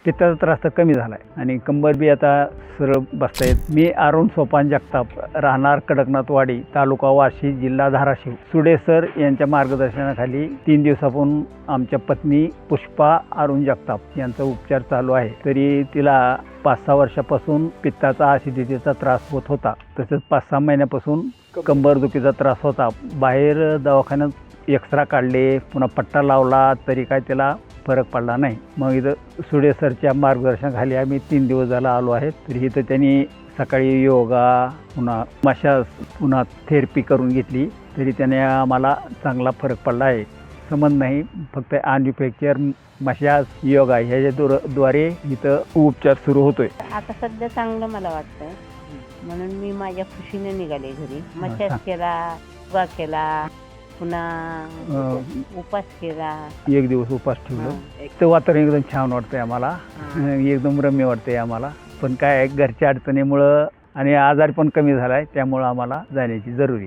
पित्ताचा त्रास तर कमी झाला आहे आणि कंबर बी आता सरळ बसता येत. मी अरुण सोपान जगताप, राहणार कडकनाथवाडी, तालुका वाशी, जिल्हा धाराशिव. सुडे सर यांच्या मार्गदर्शनाखाली 3 दिवसापासून आमच्या पत्नी पुष्पा अरुण जगताप यांचा उपचार चालू आहे. तरी तिला 5-6 वर्षापासून पित्ताचा ॲसिडिटीचा त्रास होत होता. तसेच 5-6 महिन्यापासून कंबरदुखीचा त्रास होता. बाहेर दवाखान्यात एक्सरा काढले, पुन्हा पट्टा लावला, तरी काय त्याला फरक पडला नाही. मग इथं सुडे सरच्या मार्गदर्शनाखाली आम्ही 3 दिवस झाला आलो आहे. तरी इथं त्यांनी सकाळी योगा, पुन्हा मशाज, पुन्हा थेरपी करून घेतली. तरी त्याने आम्हाला चांगला फरक पडला आहे. संबंध नाही, फक्त ॲन्युफॅक्चर, मशाज, योगा ह्याच्याद्वारे इथं उपचार सुरू होतोय. आता सध्या चांगलं मला वाटतं, म्हणून मी माझ्या खुशीने निघाले घरी. मशाज केला, योगा केला, पुन्हा उपास केला. 1 दिवस उपास ठेवलं. तर वातावरण एकदम छान वाटतंय आम्हाला, एकदम रम्य वाटतंय आम्हाला. पण काय घरच्या अडचणीमुळं आणि आजार पण कमी झाला आहे, त्यामुळं आम्हाला जाण्याची जरुरी.